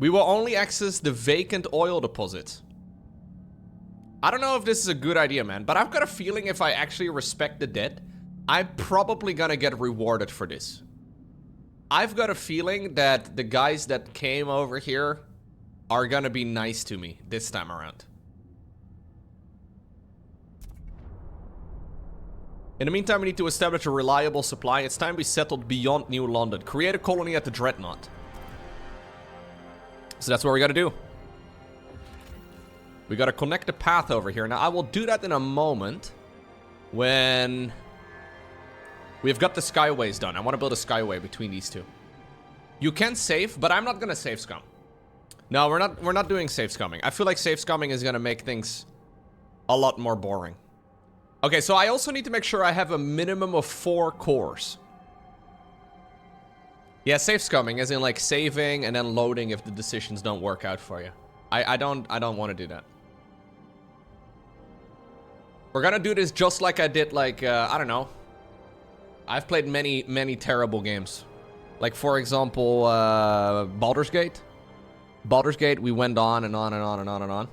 We will only access the vacant oil deposits. I don't know if this is a good idea, man, but I've got a feeling if I actually respect the dead, I'm probably gonna get rewarded for this. I've got a feeling that the guys that came over here are gonna be nice to me this time around. In the meantime, we need to establish a reliable supply. It's time we settled beyond New London. Create a colony at the Dreadnought. So that's what we gotta do. We gotta connect the path over here. Now, I will do that in a moment when we've got the skyways done. I want to build a skyway between these two. You can save, but I'm not gonna save scum. No, we're not doing save scumming. I feel like save scumming is gonna make things a lot more boring. Okay, so I also need to make sure I have a minimum of 4 cores. Yeah, save scumming, as in like saving and then loading if the decisions don't work out for you. I don't want to do that. We're gonna do this just like I did, like, I don't know. I've played many terrible games. Like, for example, Baldur's Gate. Baldur's Gate, we went on and on and on and on and on.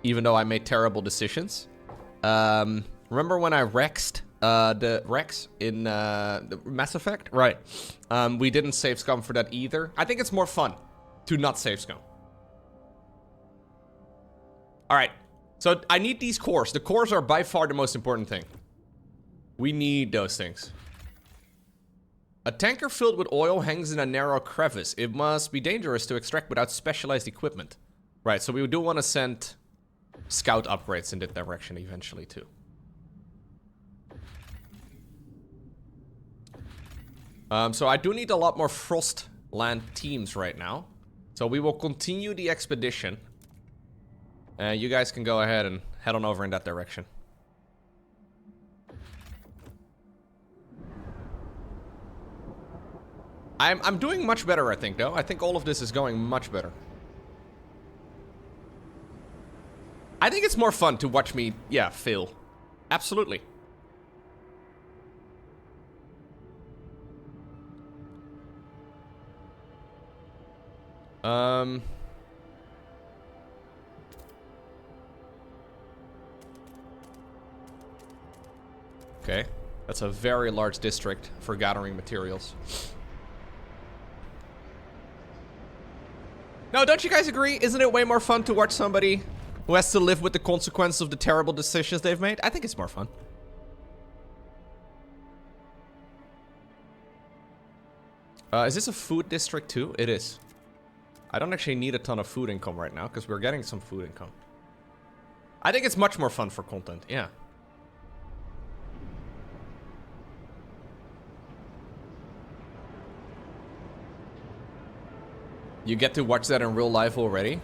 Even though I made terrible decisions. Remember when I Rexed the Rex in the Mass Effect? Right. We didn't save scum for that either. I think it's more fun to not save scum. Alright. So I need these cores. The cores are by far the most important thing. We need those things. A tanker filled with oil hangs in a narrow crevice. It must be dangerous to extract without specialized equipment. Right, so we do want to send scout upgrades in that direction eventually too. So I do need a lot more Frostland teams right now. So we will continue the expedition. You guys can go ahead and head on over in that direction. I'm doing much better, I think, though. I think all of this is going much better. I think it's more fun to watch me, yeah, fail. Absolutely. Okay, that's a very large district for gathering materials. No, don't you guys agree? Isn't it way more fun to watch somebody who has to live with the consequences of the terrible decisions they've made? I think it's more fun. Is this a food district too? It is. I don't actually need a ton of food income right now because we're getting some food income. I think it's much more fun for content, yeah. You get to watch that in real life already?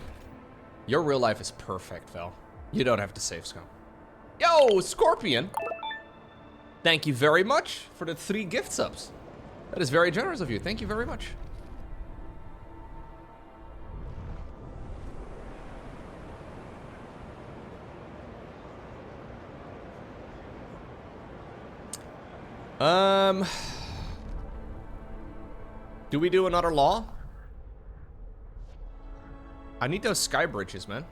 Your real life is perfect, Val. You don't have to save scum. Yo, Scorpion! Thank you very much for the 3 gift subs. That is very generous of you. Thank you very much. Do we do another law? I need those sky bridges, man.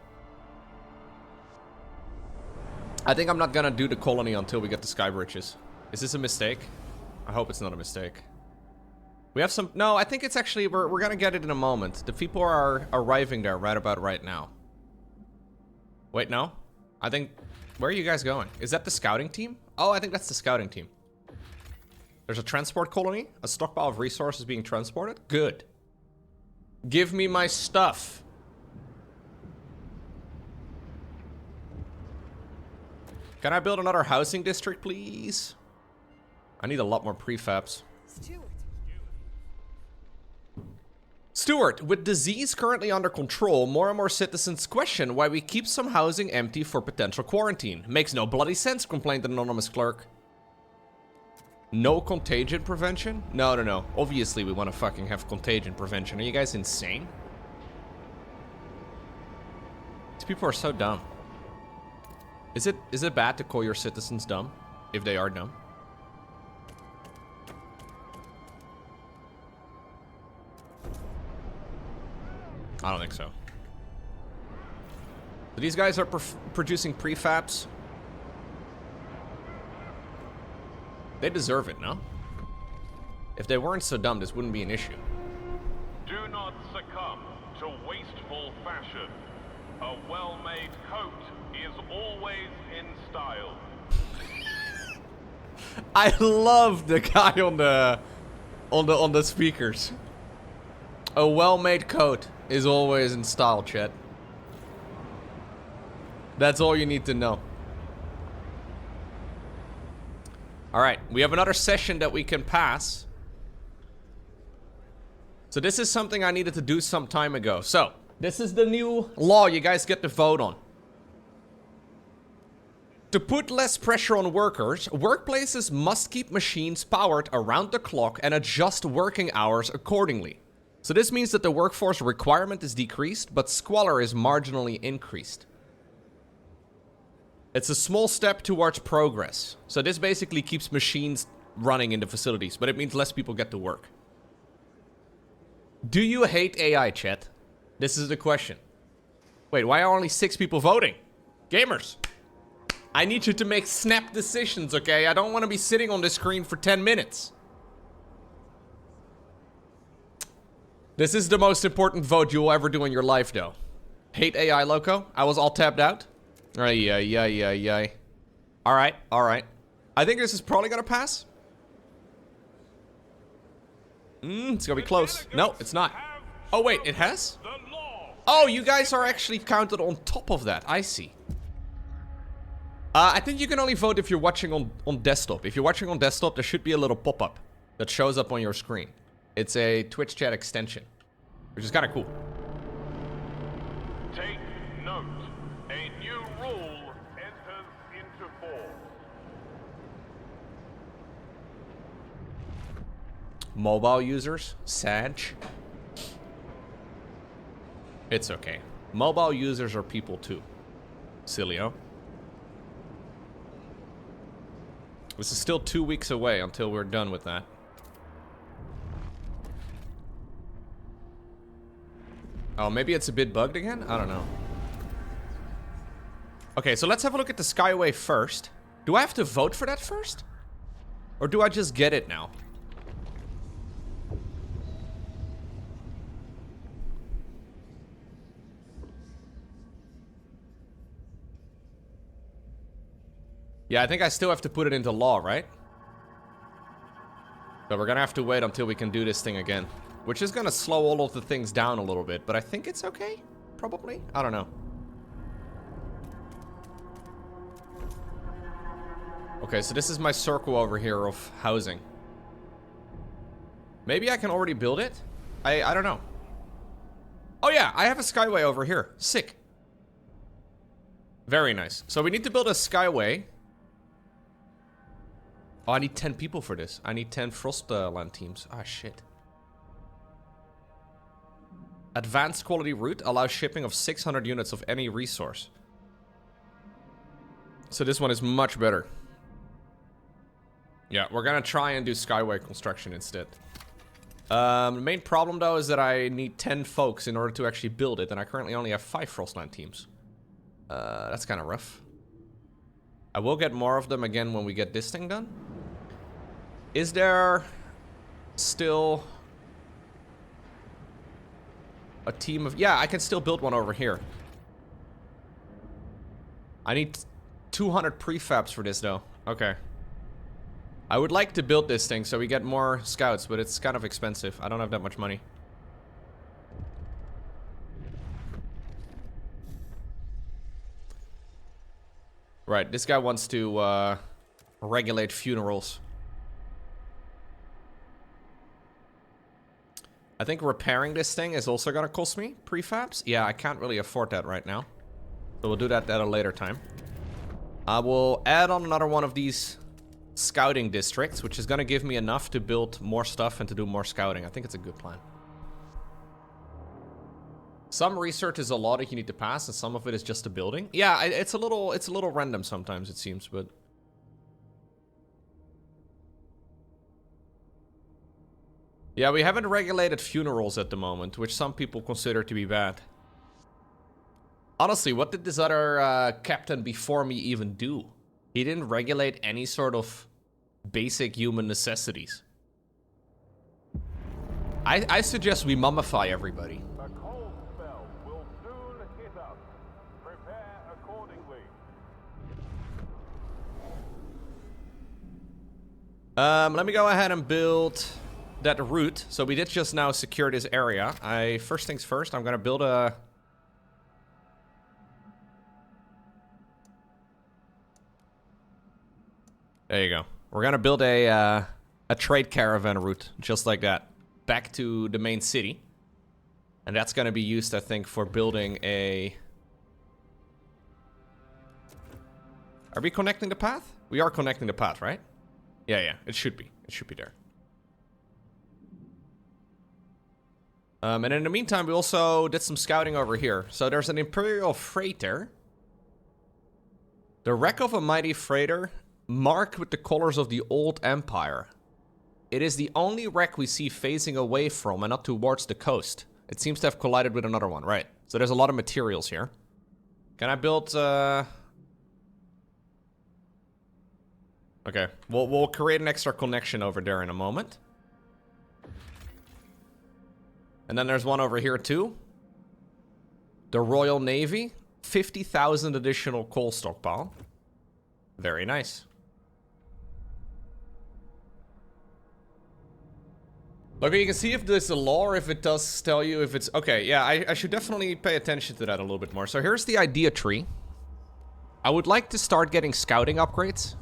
I think I'm not gonna do the colony until we get the sky bridges. Is this a mistake? I hope it's not a mistake. We have some... No, I think it's actually... We're gonna get it in a moment. The people are arriving there right about right now. Wait, no? I think... Where are you guys going? Is that the scouting team? Oh, I think that's the scouting team. There's a transport colony. A stockpile of resources being transported. Good. Give me my stuff. Can I build another housing district, please? I need a lot more prefabs. Steward, with disease currently under control, more and more citizens question why we keep some housing empty for potential quarantine. Makes no bloody sense, complained an anonymous clerk. No contagion prevention? No, no, no. Obviously we want to fucking have contagion prevention. Are you guys insane? These people are so dumb. Is it bad to call your citizens dumb? If they are dumb? I don't think so. So these guys are producing prefabs. They deserve it, no? If they weren't so dumb, this wouldn't be an issue. Do not succumb to wasteful fashion. A well-made coat is always in style. I love the guy on the speakers. A well-made coat is always in style, chat. That's all you need to know. Alright, we have another session that we can pass. So this is something I needed to do some time ago. So, this is the new law you guys get to vote on. To put less pressure on workers, workplaces must keep machines powered around the clock and adjust working hours accordingly. So this means that the workforce requirement is decreased, but squalor is marginally increased. It's a small step towards progress. So this basically keeps machines running in the facilities, but it means less people get to work. Do you hate AI, chat? This is the question. Wait, why are only 6 people voting? Gamers, I need you to make snap decisions, okay? I don't want to be sitting on this screen for 10 minutes. This is the most important vote you will ever do in your life, though. Hate AI, Lowko? I was all tapped out. Alright. I think this is probably gonna pass. It's gonna be close. No, it's not. Oh, wait, it has? Oh, you guys are actually counted on top of that. I see. I think you can only vote if you're watching on desktop. If you're watching on desktop, there should be a little pop-up that shows up on your screen. It's a Twitch chat extension, which is kind of cool. Take note. A new rule enters into force. Mobile users, Sag. It's okay. Mobile users are people too. Silio. This is still 2 weeks away until we're done with that. Oh, maybe it's a bit bugged again? I don't know. Okay, so let's have a look at the Skyway first. Do I have to vote for that first? Or do I just get it now? Yeah, I think I still have to put it into law, right? So we're gonna have to wait until we can do this thing again. Which is gonna slow all of the things down a little bit, but I think it's okay? Probably? I don't know. Okay, so this is my circle over here of housing. Maybe I can already build it? I don't know. Oh yeah, I have a skyway over here. Sick. Very nice. So we need to build a skyway. Oh, I need 10 people for this. I need 10 Frostland teams. Ah, shit. Advanced quality route allows shipping of 600 units of any resource. So this one is much better. Yeah, we're gonna try and do skyway construction instead. The main problem though is that I need 10 folks in order to actually build it, and I currently only have 5 Frostland teams. That's kind of rough. I will get more of them again when we get this thing done. Is there still a team of... Yeah, I can still build one over here. I need 200 prefabs for this though. Okay. I would like to build this thing so we get more scouts, but it's kind of expensive. I don't have that much money. Right, this guy wants to regulate funerals. I think repairing this thing is also gonna cost me prefabs. Yeah, I can't really afford that right now. So we'll do that at a later time. I will add on another one of these scouting districts, which is gonna give me enough to build more stuff and to do more scouting. I think it's a good plan. Some research is a lot that you need to pass, and some of it is just a building. Yeah, it's a little random sometimes, it seems, but... Yeah, we haven't regulated funerals at the moment, which some people consider to be bad. Honestly, what did this other captain before me even do? He didn't regulate any sort of basic human necessities. I suggest we mummify everybody. A cold spell will soon hit us. Prepare accordingly. Let me go ahead and build that route. So we did just now secure this area. First things first, I'm gonna build a... There you go. We're gonna build a trade caravan route, just like that, back to the main city. And that's gonna be used, I think, for building a... Are we connecting the path? We are connecting the path, right? Yeah, it should be. It should be there. And in the meantime, we also did some scouting over here. So there's an Imperial freighter. The wreck of a mighty freighter, marked with the colors of the old empire. It is the only wreck we see facing away from and not towards the coast. It seems to have collided with another one, right? So there's a lot of materials here. Can I build... Okay, we'll create an extra connection over there in a moment. And then there's one over here too. The Royal Navy. 50,000 additional coal stockpile. Very nice. Okay, you can see if there's a law or if it does tell you if it's... Okay, yeah, I should definitely pay attention to that a little bit more. So here's the idea tree. I would like to start getting scouting upgrades.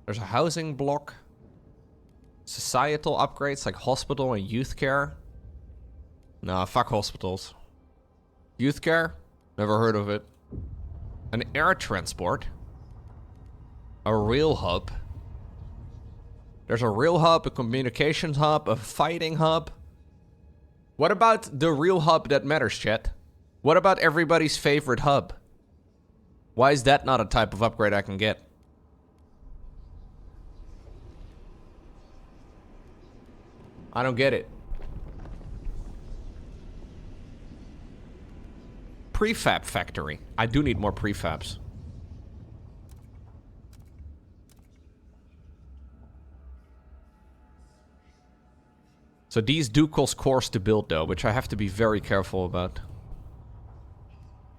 There's a housing block. Societal upgrades like hospital and youth care. Nah, fuck hospitals. Youth care? Never heard of it. An air transport. A rail hub. There's a rail hub, a communications hub, a fighting hub. What about the real hub that matters, chat? What about everybody's favorite hub? Why is that not a type of upgrade I can get? I don't get it. Prefab factory. I do need more prefabs. So these do cost cores to build though, which I have to be very careful about.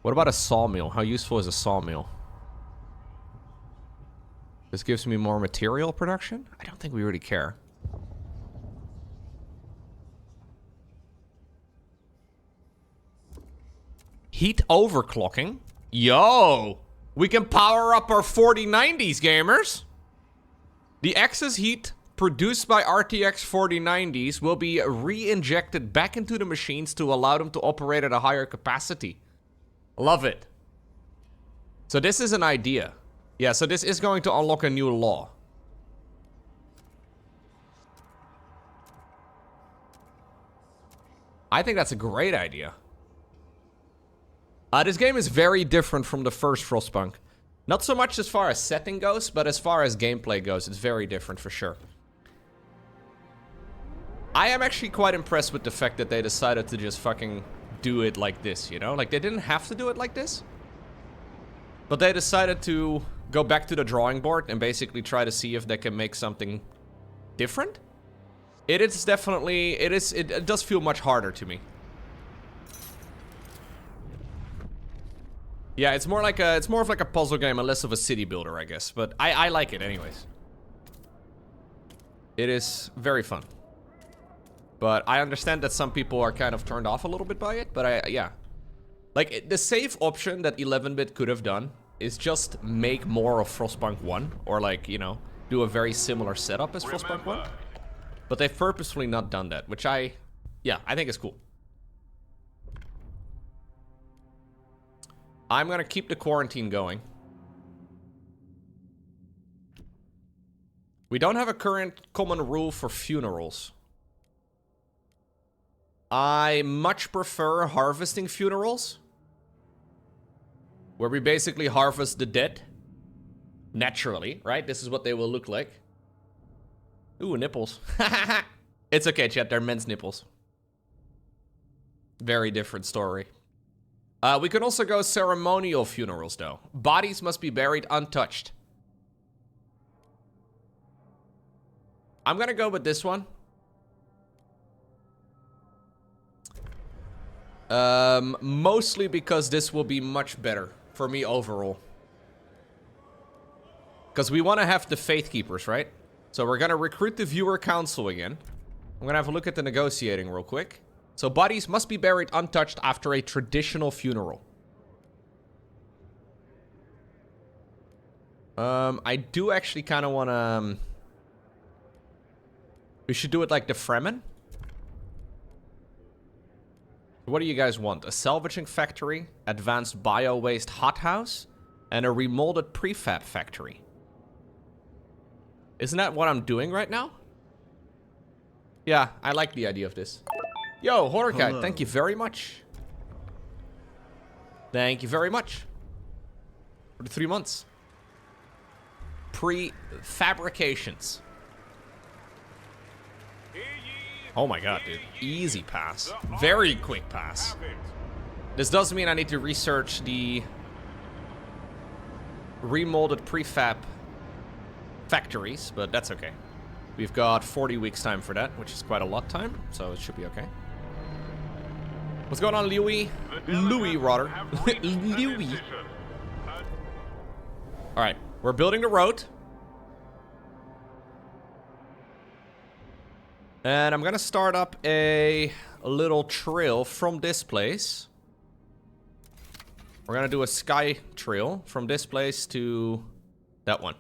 What about a sawmill? How useful is a sawmill? This gives me more material production? I don't think we really care. Heat overclocking? Yo! We can power up our 4090s, gamers! The excess heat produced by RTX 4090s will be re-injected back into the machines to allow them to operate at a higher capacity. Love it. So this is an idea. Yeah, so this is going to unlock a new law. I think that's a great idea. This game is very different from the first Frostpunk. Not so much as far as setting goes, but as far as gameplay goes, it's very different for sure. I am actually quite impressed with the fact that they decided to just fucking do it like this, you know? Like, they didn't have to do it like this. But they decided to go back to the drawing board and basically try to see if they can make something different. It is definitely, it does feel much harder to me. Yeah, it's more of like a puzzle game and less of a city builder, I guess. But I like it anyways. It is very fun. But I understand that some people are kind of turned off a little bit by it, but yeah. Like, the safe option that 11-bit could have done is just make more of Frostpunk 1. Or like, you know, do a very similar setup as Frostpunk 1. But they've purposefully not done that, which I think is cool. I'm gonna keep the quarantine going. We don't have a current common rule for funerals. I much prefer harvesting funerals, where we basically harvest the dead naturally, right? This is what they will look like. Ooh, nipples. It's okay, chat. They're men's nipples. Very different story. We could also go ceremonial funerals, though. Bodies must be buried untouched. I'm gonna go with this one. Mostly because this will be much better for me overall. Because we want to have the Faith Keepers, right? So we're gonna recruit the Viewer Council again. I'm gonna have a look at the negotiating real quick. So bodies must be buried untouched after a traditional funeral. I do actually kind of want to... we should do it like the Fremen. What do you guys want? A salvaging factory, advanced bio-waste hothouse, and a remolded prefab factory. Isn't that what I'm doing right now? Yeah, I like the idea of this. Yo, Horrorkite, thank you very much. Thank you very much. For the 3 months. Pre-fabrications. Oh my god, dude. Easy pass. Very quick pass. This does mean I need to research the remolded prefab factories, but that's okay. We've got 40 weeks time for that, which is quite a lot time, so it should be okay. What's going on, Louis? Louis, rather. Louis. Alright, we're building the road. And I'm gonna start up a little trail from this place. We're gonna do a sky trail from this place to that one.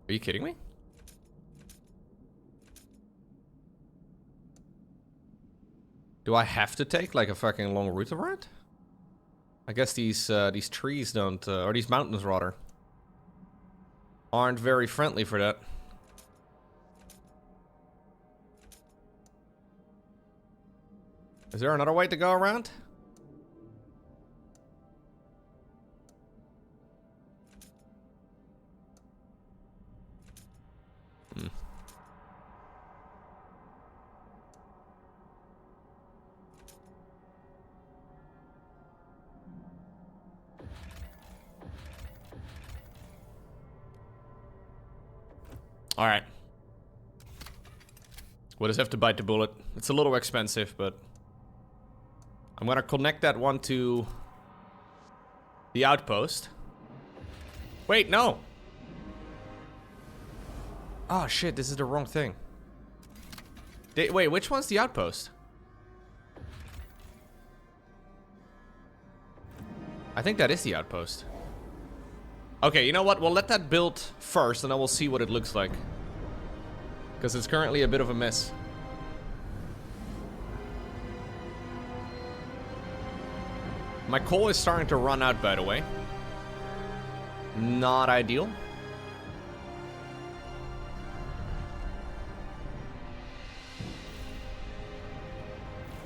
Are you kidding me? Do I have to take like a fucking long route around? I guess these trees don't, or these mountains rather, aren't very friendly for that. Is there another way to go around? Alright. We'll just have to bite the bullet. It's a little expensive, but... I'm gonna connect that one to... the outpost. Wait, no! Oh shit, this is the wrong thing. Wait, which one's the outpost? I think that is the outpost. Okay, you know what? We'll let that build first, and then we'll see what it looks like. Because it's currently a bit of a mess. My coal is starting to run out, by the way. Not ideal.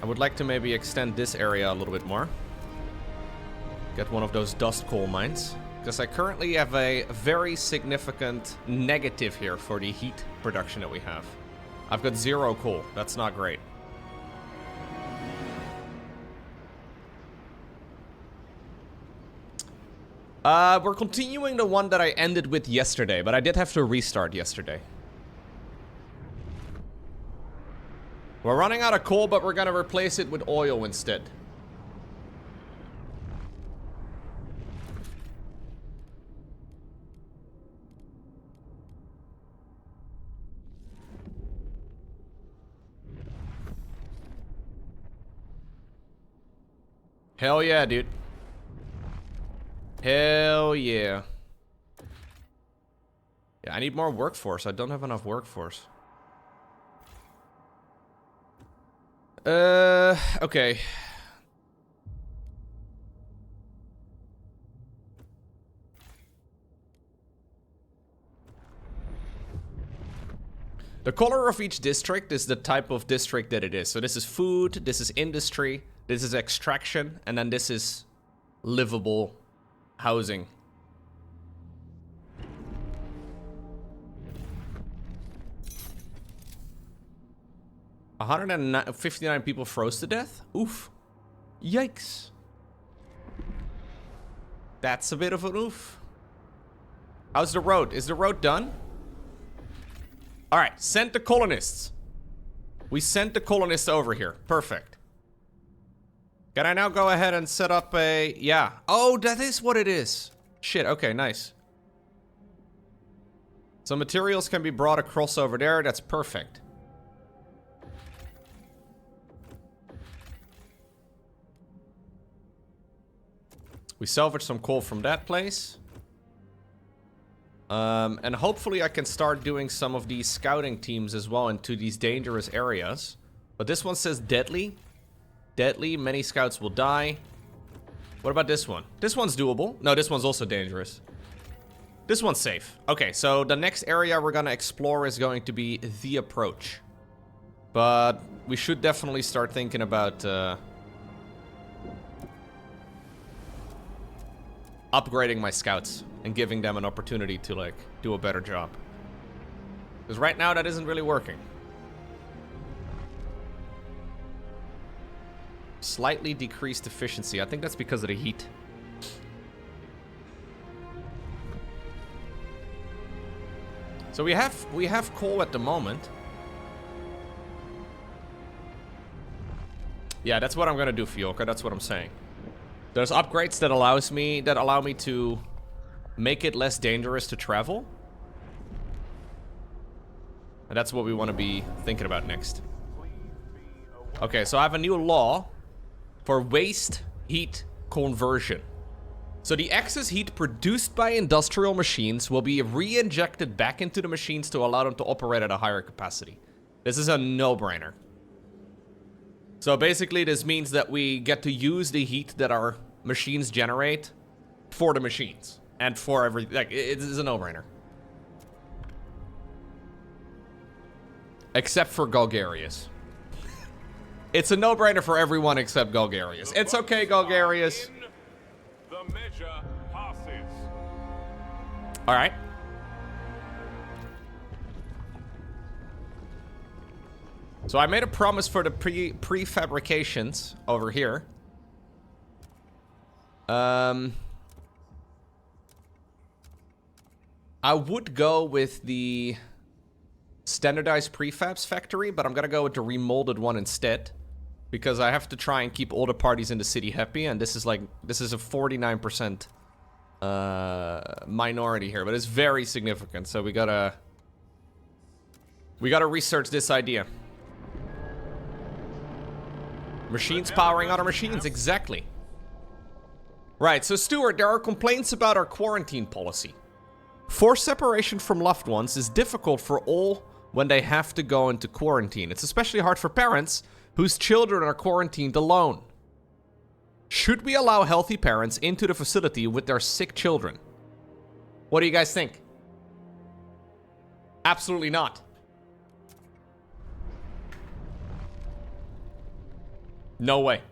I would like to maybe extend this area a little bit more. Get one of those dust coal mines. Because I currently have a very significant negative here for the heat production that we have. I've got 0 coal. That's not great. We're continuing the one that I ended with yesterday, but I did have to restart yesterday. We're running out of coal, but we're gonna replace it with oil instead. Hell yeah, dude. Hell yeah. Yeah, I need more workforce. I don't have enough workforce. Okay. The color of each district is the type of district that it is. So this is food, this is industry, this is extraction, and then this is livable housing. A 159 people froze to death? Oof. Yikes. That's a bit of an oof. How's the road? Is the road done? Alright, send the colonists. We sent the colonists over here. Perfect. Can I now go ahead and set up a... Yeah. Oh, that is what it is. Shit, okay, nice. So materials can be brought across over there. That's perfect. We salvaged some coal from that place. And hopefully I can start doing some of these scouting teams as well into these dangerous areas. But this one says deadly. Deadly, many scouts will die. What about this one? This one's doable. No, this one's also dangerous. This one's safe. Okay, so the next area we're gonna explore is going to be the approach. But we should definitely start thinking about upgrading my scouts and giving them an opportunity to, like, do a better job. Because right now that isn't really working. Slightly decreased efficiency. I think that's because of the heat. So we have coal at the moment. Yeah, that's what I'm gonna do, Fioka. That's what I'm saying. There's upgrades that allow me to make it less dangerous to travel. And that's what we want to be thinking about next. Okay, so I have a new law for waste heat conversion. So the excess heat produced by industrial machines will be re-injected back into the machines to allow them to operate at a higher capacity. This is a no-brainer. So basically this means that we get to use the heat that our machines generate for the machines. And for everything. Like, it is a no-brainer. Except for Golgarius. It's a no-brainer for everyone except Golgarius. It's okay, Golgarius. The measure passes. Alright. So I made a promise for the prefabrications over here. I would go with the standardized prefabs factory, but I'm gonna go with the remolded one instead. Because I have to try and keep all the parties in the city happy, and this is a 49% minority here, but it's very significant, so we gotta research this idea. Machines powering other machines, exactly. Right, so Steward, there are complaints about our quarantine policy. Forced separation from loved ones is difficult for all when they have to go into quarantine. It's especially hard for parents whose children are quarantined alone. Should we allow healthy parents into the facility with their sick children? What do you guys think? Absolutely not. No way.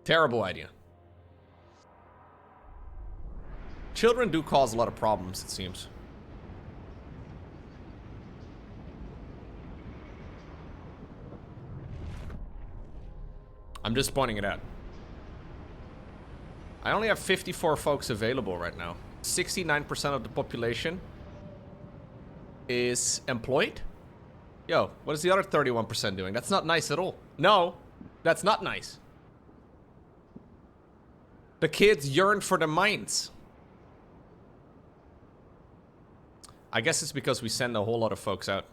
Terrible idea. Children do cause a lot of problems, it seems. I'm just pointing it out. I only have 54 folks available right now. 69% of the population is employed. Yo, what is the other 31% doing? That's not nice at all. No, that's not nice. The kids yearn for the mines. I guess it's because we send a whole lot of folks out.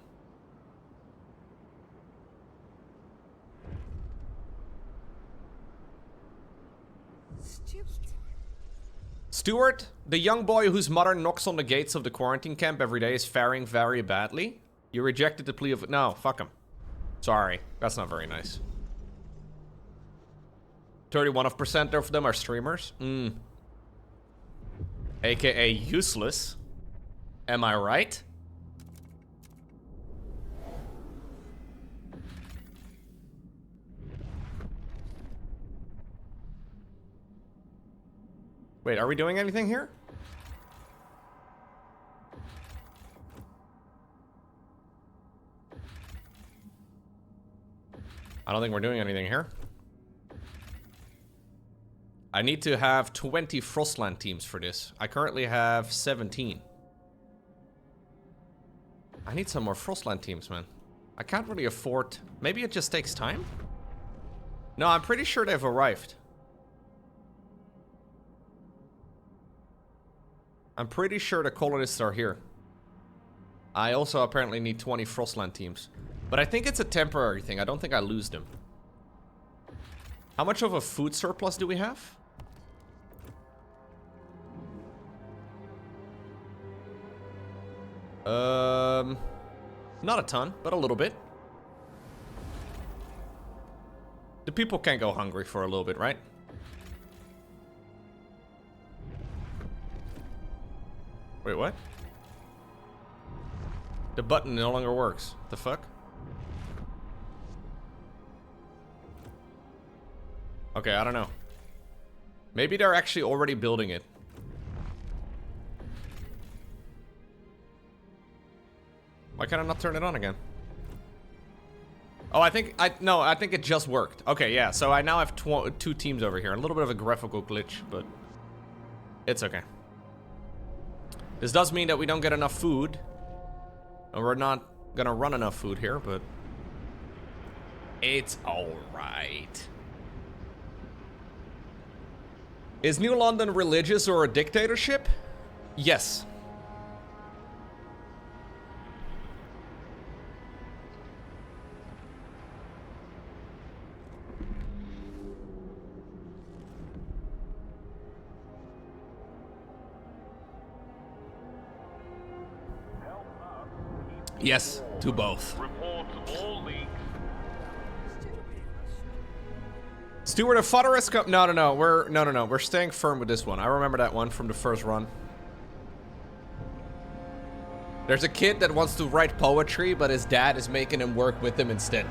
Steward, the young boy whose mother knocks on the gates of the quarantine camp every day, is faring very badly. You rejected the plea of... No, fuck him. Sorry, that's not very nice. 31% of them are streamers. AKA useless. Am I right? Wait, are we doing anything here? I don't think we're doing anything here. I need to have 20 Frostland teams for this. I currently have 17. I need some more Frostland teams, man. I can't really afford... Maybe it just takes time? No, I'm pretty sure they've arrived. I'm pretty sure the colonists are here. I also apparently need 20 Frostland teams. But I think it's a temporary thing. I don't think I lose them. How much of a food surplus do we have? Not a ton, but a little bit. The people can't go hungry for a little bit, right? Wait, what? The button no longer works. The fuck? Okay, I don't know. Maybe they're actually already building it. Why can't I not turn it on again? Oh, I think it just worked. Okay, yeah, so I now have two teams over here. A little bit of a graphical glitch, but it's okay. This does mean that we don't get enough food. And we're not gonna run enough food here, but it's alright. Is New London religious or a dictatorship? Yes. Yes, to both. Report all leaks. Steward of Fodderus Cup. No. We're staying firm with this one. I remember that one from the first run. There's a kid that wants to write poetry, but his dad is making him work with him instead.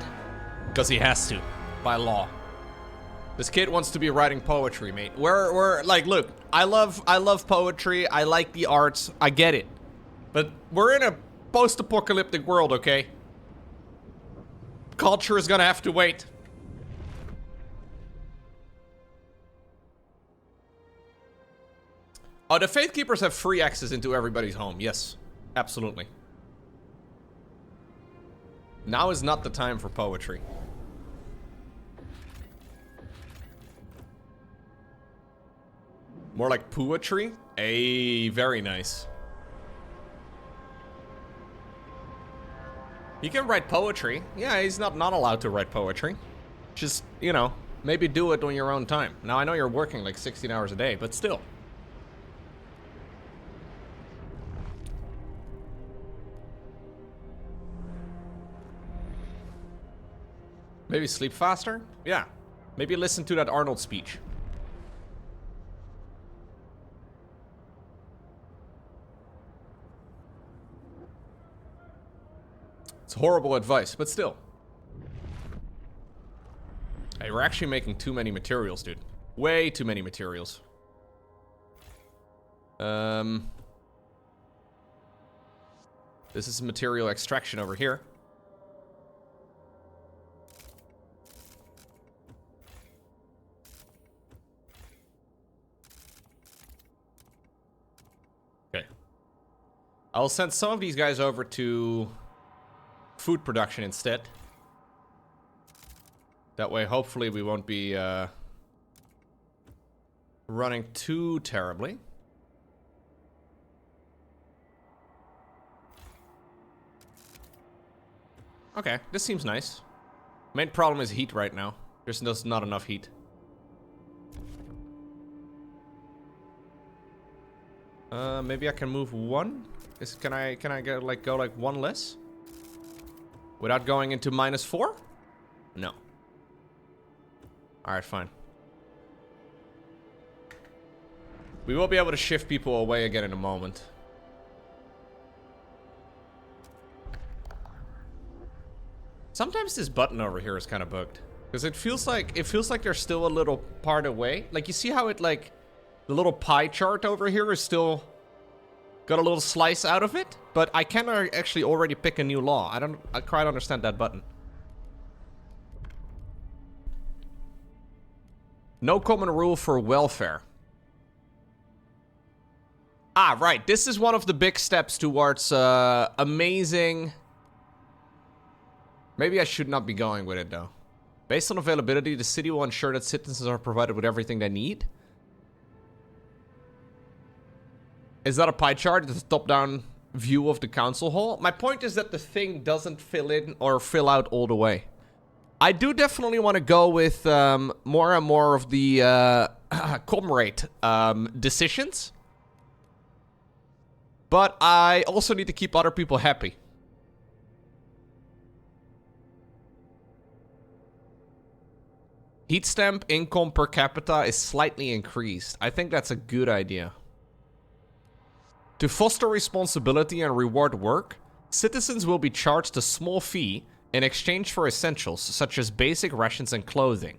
Because he has to, by law. This kid wants to be writing poetry, mate. We're like, look, I love poetry. I like the arts. I get it. But we're in a post-apocalyptic world, okay? Culture is gonna have to wait. Oh, the Faith Keepers have free access into everybody's home. Yes, absolutely. Now is not the time for poetry. More like poetry? Ay, very nice. He can write poetry. Yeah, he's not allowed to write poetry. Just, you know, maybe do it on your own time. Now, I know you're working like 16 hours a day, but still. Maybe sleep faster? Yeah. Maybe listen to that Arnold speech. It's horrible advice, but still. Hey, we're actually making too many materials, dude. Way too many materials. This is material extraction over here. Okay. I'll send some of these guys over to food production instead. That way, hopefully, we won't be running too terribly. Okay, this seems nice. Main problem is heat right now. There's just not enough heat. Maybe I can move one. Can I go like one less? Without going into -4? No. Alright, fine. We will be able to shift people away again in a moment. Sometimes this button over here is kind of bugged. Because it feels like there's still a little part away. Like, you see how it, like, The little pie chart over here is still got a little slice out of it, but I can actually already pick a new law. I quite understand that button. No common rule for welfare. Ah, right. This is one of the big steps towards amazing... Maybe I should not be going with it, though. Based on availability, the city will ensure that citizens are provided with everything they need. Is that a pie chart? It's a top-down view of the council hall? My point is that the thing doesn't fill in or fill out all the way. I do definitely want to go with more and more of the comrade decisions. But I also need to keep other people happy. Heat stamp income per capita is slightly increased. I think that's a good idea. To foster responsibility and reward work, citizens will be charged a small fee in exchange for essentials such as basic rations and clothing.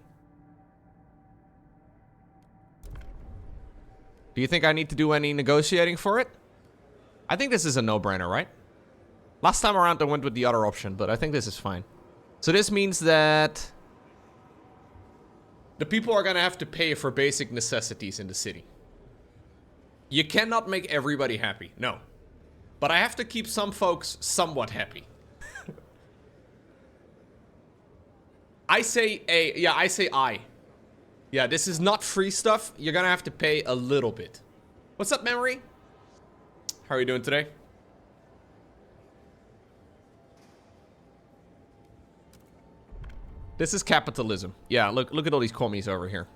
Do you think I need to do any negotiating for it? I think this is a no-brainer, right? Last time around I went with the other option, but I think this is fine. So this means that the people are gonna have to pay for basic necessities in the city. You cannot make everybody happy, no. But I have to keep some folks somewhat happy. I say A, yeah, I say I. Yeah, this is not free stuff. You're gonna have to pay a little bit. What's up, Memory? How are you doing today? This is capitalism. Yeah, look at all these commies over here.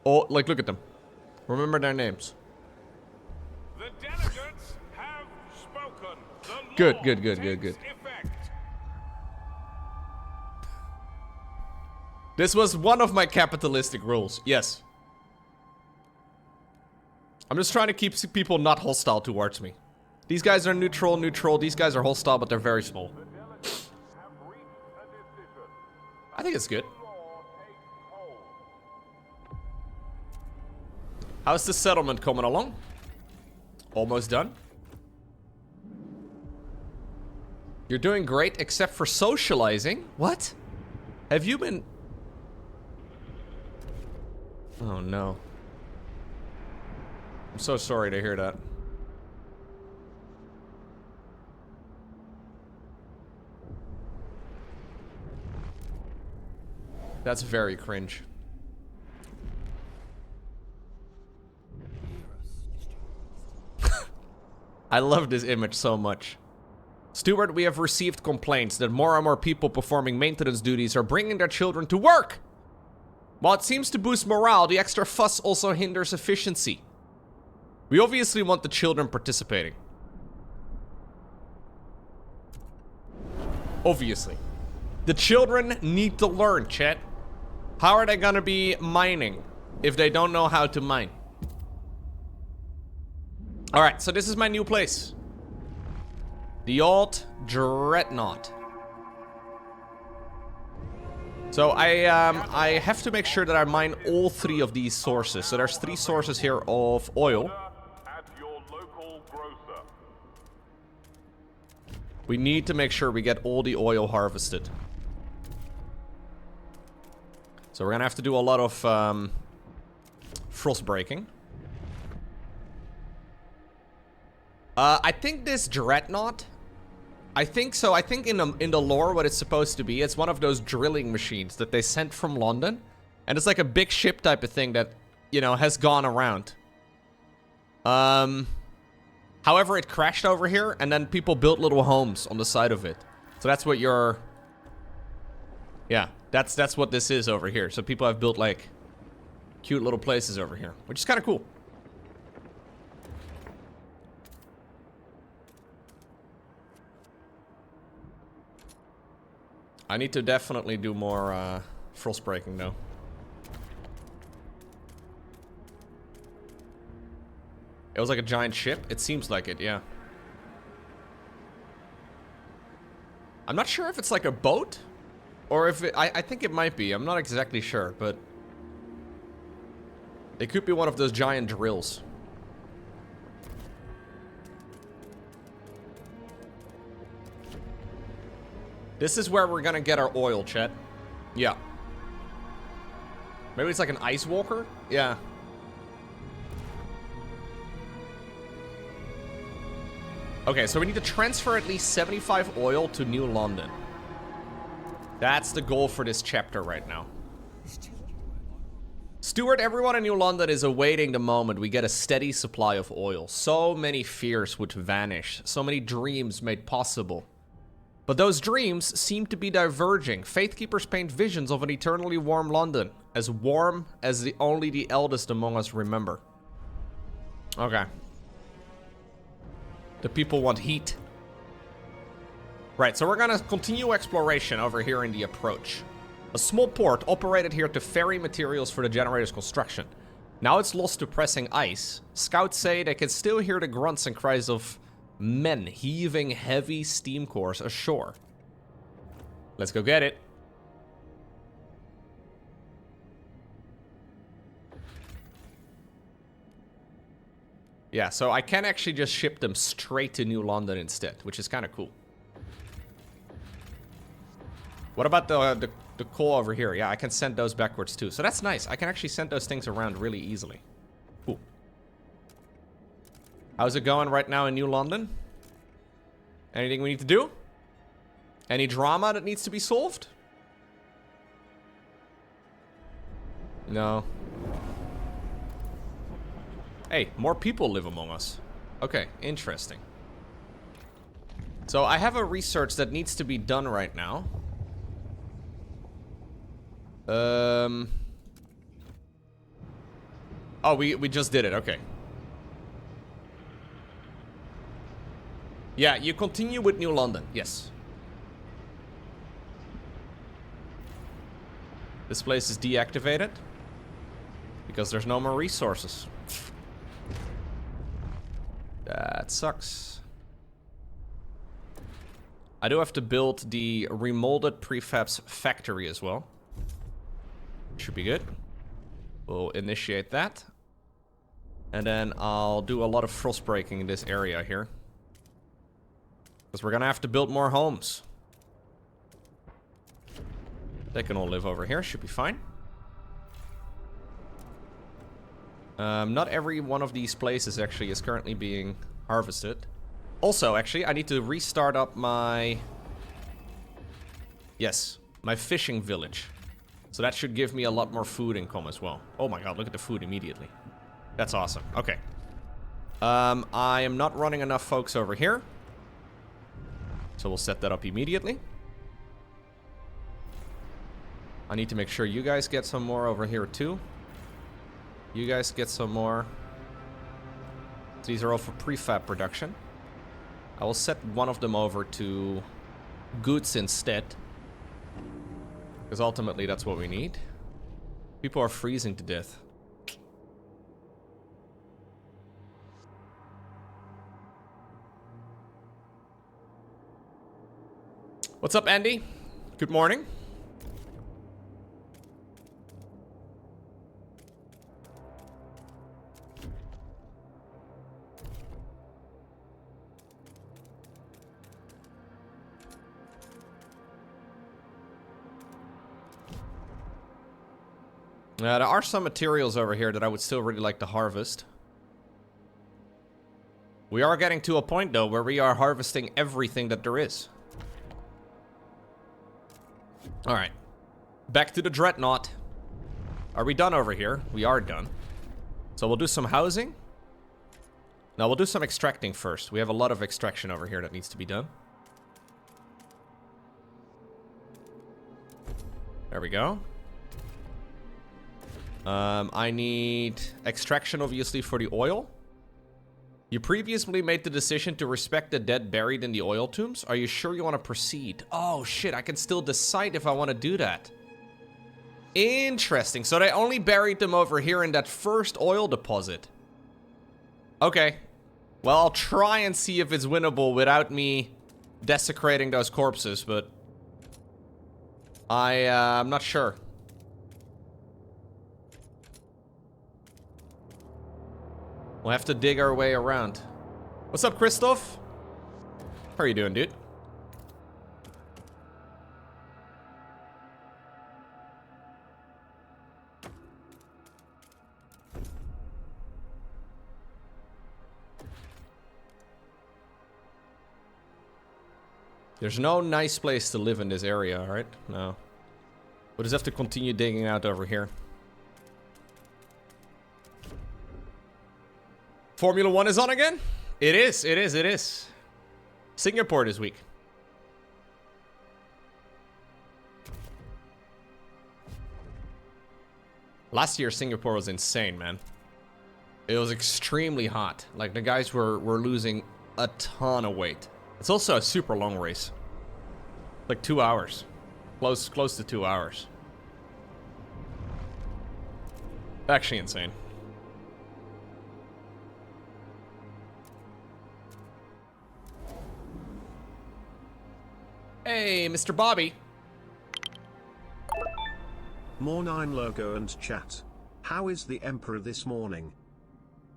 Oh, like, look at them. Remember their names. The delegates have spoken. Good. This was one of my capitalistic rules. Yes. I'm just trying to keep people not hostile towards me. These guys are neutral. These guys are hostile, but they're very small. I think it's good. How's the settlement coming along? Almost done. You're doing great, except for socializing. What? Have you been... Oh, no. I'm so sorry to hear that. That's very cringe. I love this image so much. Steward, we have received complaints that more and more people performing maintenance duties are bringing their children to work. While it seems to boost morale, the extra fuss also hinders efficiency. We obviously want the children participating. Obviously. The children need to learn, chat. How are they gonna be mining if they don't know how to mine? Alright, so this is my new place. The Old Dreadnought. So I have to make sure that I mine all three of these sources. So there's 3 sources here of oil. At your local grocer. We need to make sure we get all the oil harvested. So we're gonna have to do a lot of frost breaking. I think this Dreadnought, I think so. I think in the lore, what it's supposed to be, it's one of those drilling machines that they sent from London, and it's like a big ship type of thing that, you know, has gone around. However, it crashed over here, and then people built little homes on the side of it. So that's what you're... Yeah, that's what this is over here. So people have built like cute little places over here, which is kind of cool. I need to definitely do more frost breaking though. It was like a giant ship. It seems like it, yeah. I'm not sure if it's like a boat. Or if it, I think it might be. I'm not exactly sure, but... They could be one of those giant drills. This is where we're gonna get our oil, chat. Yeah. Maybe it's like an ice walker? Yeah. Okay, so we need to transfer at least 75 oil to New London. That's the goal for this chapter right now. Steward, everyone in New London is awaiting the moment we get a steady supply of oil. So many fears would vanish. So many dreams made possible. But those dreams seem to be diverging. Faithkeepers paint visions of an eternally warm London. As warm as only the eldest among us remember. Okay. The people want heat. Right, so we're gonna continue exploration over here in the approach. A small port operated here to ferry materials for the generator's construction. Now it's lost to pressing ice. Scouts say they can still hear the grunts and cries of men heaving heavy steam cores ashore. Let's go get it. Yeah, so I can actually just ship them straight to New London instead, which is kind of cool. What about the coal over here? Yeah, I can send those backwards too. So that's nice. I can actually send those things around really easily. Cool. How's it going right now in New London? Anything we need to do? Any drama that needs to be solved? No. Hey, more people live among us. Okay, interesting. So I have a research that needs to be done right now. Oh, we just did it. Okay. Yeah, you continue with New London. Yes. This place is deactivated because there's no more resources. That sucks. I do have to build the remolded prefabs factory as well. Should be good. We'll initiate that. And then I'll do a lot of frost breaking in this area here. Because we're gonna have to build more homes. They can all live over here, should be fine. Not every one of these places actually is currently being harvested. Also, actually, I need to restart up my... Yes, my fishing village. So that should give me a lot more food income as well. Oh my god, look at the food immediately. That's awesome. Okay. I am not running enough folks over here. So we'll set that up immediately. I need to make sure you guys get some more over here too. You guys get some more. These are all for prefab production. I will set one of them over to goods instead. Because ultimately that's what we need. People are freezing to death. What's up, Andy? Good morning. There are some materials over here that I would still really like to harvest. We are getting to a point, though, where we are harvesting everything that there is. Alright. Back to the Dreadnought. Are we done over here? We are done. So we'll do some housing. Now we'll do some extracting first. We have a lot of extraction over here that needs to be done. There we go. I need extraction, obviously, for the oil. You previously made the decision to respect the dead buried in the oil tombs. Are you sure you want to proceed? Oh, shit. I can still decide if I want to do that. Interesting. So they only buried them over here in that first oil deposit. Okay. Well, I'll try and see if it's winnable without me desecrating those corpses, but I'm not sure. We'll have to dig our way around. What's up, Christoph? How are you doing, dude? There's no nice place to live in this area, alright? No. We'll just have to continue digging out over here. Formula 1 is on again? It is, it is, it is. Singapore this week. Last year, Singapore was insane, man. It was extremely hot. Like, the guys were losing a ton of weight. It's also a super long race. Like 2 hours. Close to 2 hours. Actually insane. Hey, Mr. Bobby. More 9 Lowko and chat. How is the Emperor this morning?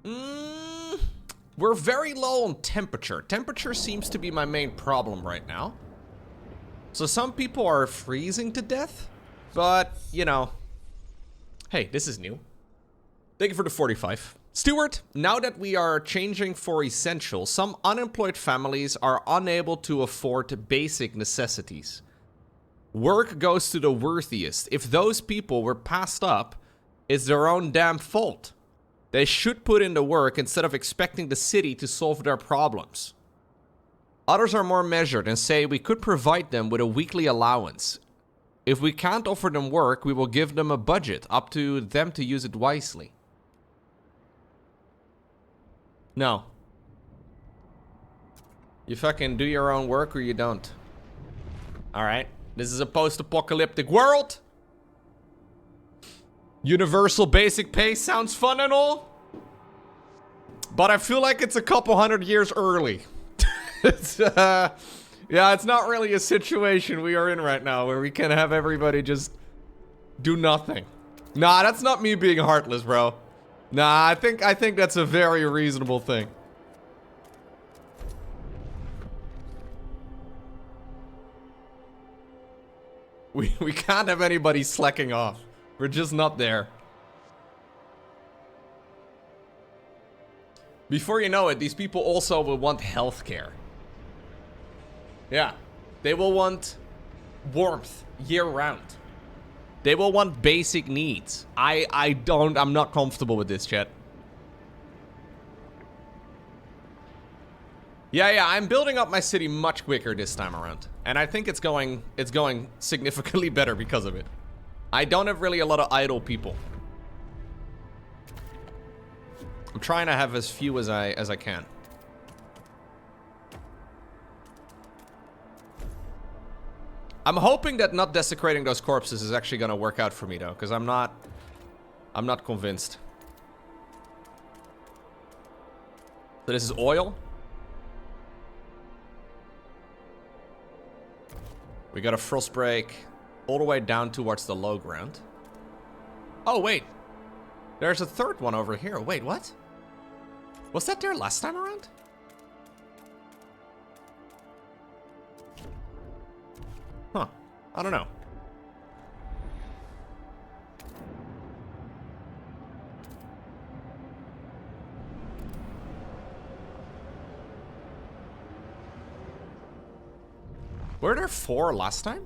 We're very low on temperature. Temperature seems to be my main problem right now. So some people are freezing to death, but, you know. Hey, this is new. Thank you for the 45. Steward, now that we are changing for essential, some unemployed families are unable to afford basic necessities. Work goes to the worthiest. If those people were passed up, it's their own damn fault. They should put in the work instead of expecting the city to solve their problems. Others are more measured and say we could provide them with a weekly allowance. If we can't offer them work, we will give them a budget, up to them to use it wisely. No. You fucking do your own work or you don't. Alright. This is a post-apocalyptic world. Universal basic pay sounds fun and all. But I feel like it's a couple hundred years early. Yeah, it's not really a situation we are in right now where we can have everybody just do nothing. Nah, that's not me being heartless, bro. Nah, I think that's a very reasonable thing. We can't have anybody slacking off. We're just not there. Before you know it, these people also will want healthcare. Yeah. They will want warmth year-round. They will want basic needs. I'm not comfortable with this, chat. Yeah, I'm building up my city much quicker this time around. And I think it's going significantly better because of it. I don't have really a lot of idle people. I'm trying to have as few as I can. I'm hoping that not desecrating those corpses is actually gonna work out for me though, because I'm not convinced. So this is oil. We got a frost break all the way down towards the low ground. Oh wait, there's a third one over here. Wait, what? Was that there last time around? Huh. I don't know. Were there 4 last time?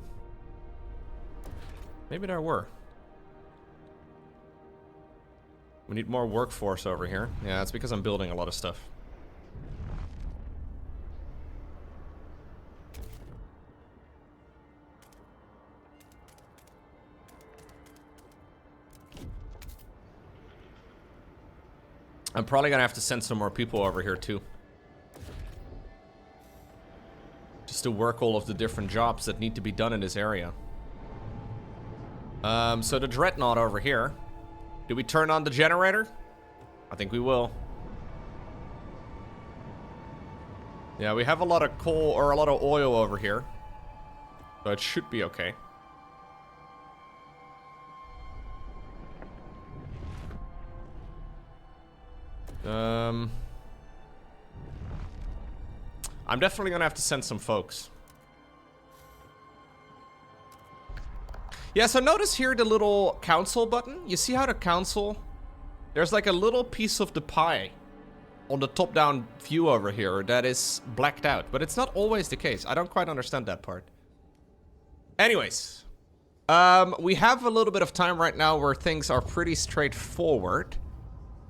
Maybe there were. We need more workforce over here. Yeah, it's because I'm building a lot of stuff. I'm probably gonna have to send some more people over here too. Just to work all of the different jobs that need to be done in this area. So the Dreadnought over here. Do we turn on the generator? I think we will. Yeah, we have a lot of coal or a lot of oil over here. So it should be okay. I'm definitely gonna have to send some folks. Yeah, so notice here the little council button. You see how the council... There's like a little piece of the pie on the top-down view over here that is blacked out. But it's not always the case. I don't quite understand that part. Anyways. We have a little bit of time right now where things are pretty straightforward.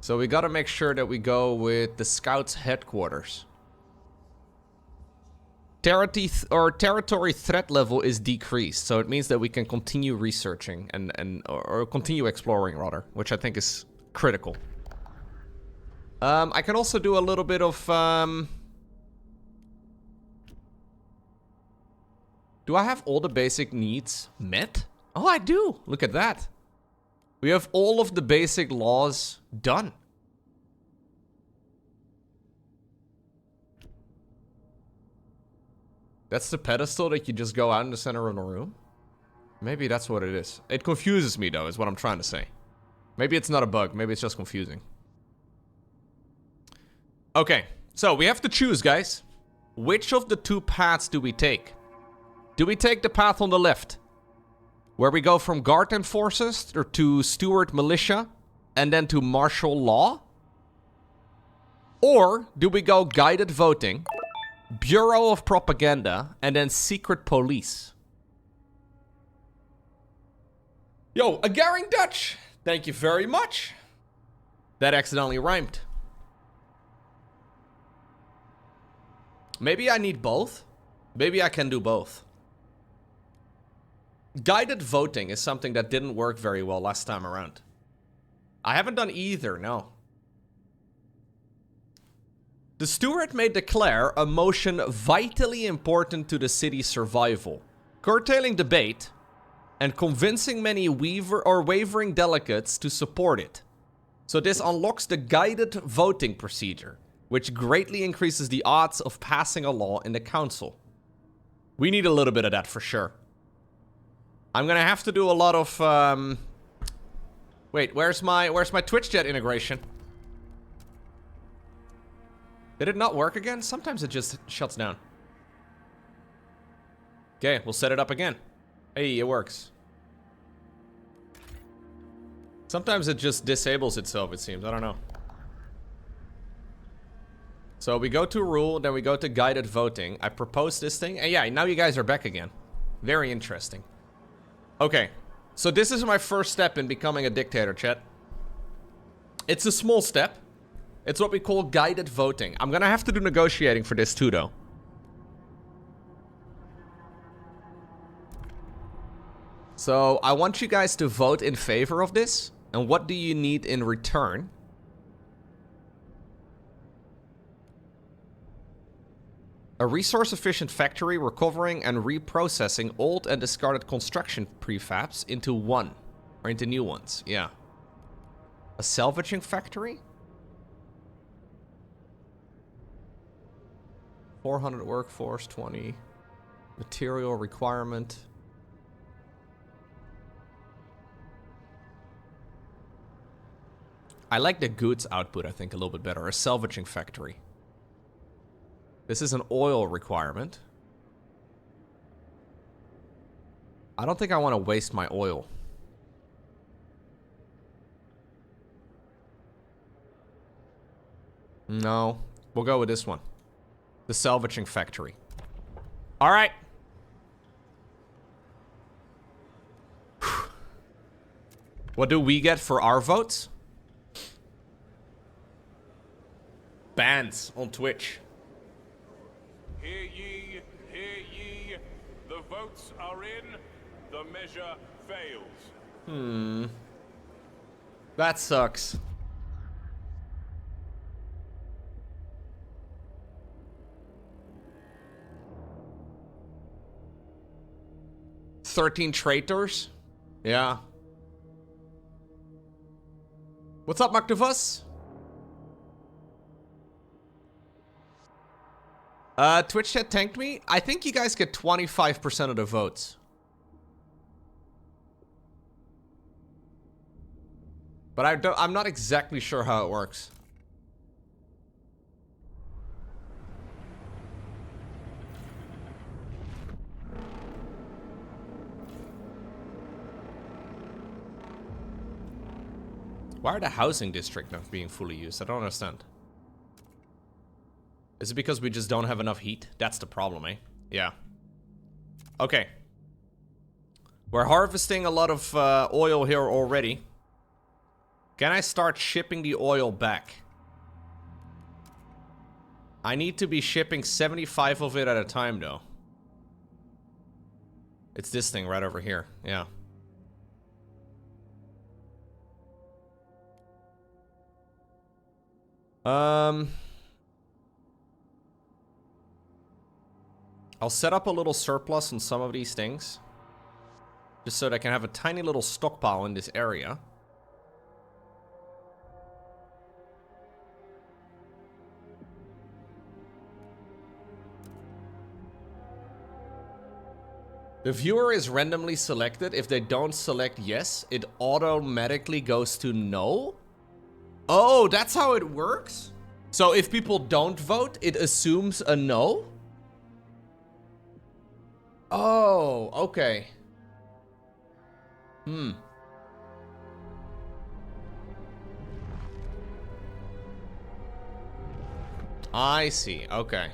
So we gotta make sure that we go with the Scouts headquarters. Territory threat level is decreased, so it means that we can continue researching or continue exploring rather, which I think is critical. I can also do a little bit of do I have all the basic needs met? Oh, I do. Look at that. We have all of the basic laws done. That's the pedestal that you just go out in the center of the room? Maybe that's what it is. It confuses me, though, is what I'm trying to say. Maybe it's not a bug. Maybe it's just confusing. Okay, so we have to choose, guys. Which of the two paths do we take? Do we take the path on the left? Where we go from guard enforcers to steward militia and then to martial law? Or do we go guided voting, Bureau of Propaganda, and then secret police? Yo, a Garing Dutch! Thank you very much. That accidentally rhymed. Maybe I need both. Maybe I can do both. Guided voting is something that didn't work very well last time around. I haven't done either, no. The steward may declare a motion vitally important to the city's survival, curtailing debate and convincing many wavering delegates to support it. So this unlocks the guided voting procedure, which greatly increases the odds of passing a law in the council. We need a little bit of that for sure. I'm gonna have to do a lot of wait, where's my Twitch chat integration? Did it not work again? Sometimes it just shuts down. Okay, we'll set it up again. Hey, it works. Sometimes it just disables itself, it seems. I don't know. So we go to rule, then we go to guided voting. I propose this thing, and yeah, now you guys are back again. Very interesting. Okay, so this is my first step in becoming a dictator, chat. It's a small step. It's what we call guided voting. I'm gonna have to do negotiating for this too, though. So I want you guys to vote in favor of this. And what do you need in return? A resource-efficient factory recovering and reprocessing old and discarded construction prefabs into new ones. Yeah. A salvaging factory? 400 workforce, 20. Material requirement. I like the goods output, I think, a little bit better. A salvaging factory. This is an oil requirement. I don't think I want to waste my oil. No. We'll go with this one. The salvaging factory. Alright. What do we get for our votes? Bans on Twitch. Hear ye, hear ye. The votes are in. The measure fails. That sucks. "13 traitors?" Yeah. What's up, Mactuvus? Twitch chat tanked me. I think you guys get 25% of the votes. But I'm not exactly sure how it works. Why are the housing district not being fully used? I don't understand. Is it because we just don't have enough heat? That's the problem, eh? Yeah. Okay. We're harvesting a lot of oil here already. Can I start shipping the oil back? I need to be shipping 75 of it at a time, though. It's this thing right over here. Yeah. I'll set up a little surplus on some of these things. Just so that I can have a tiny little stockpile in this area. The viewer is randomly selected. If they don't select yes, it automatically goes to no. Oh, that's how it works? So if people don't vote, it assumes a no? Oh, okay. I see. Okay.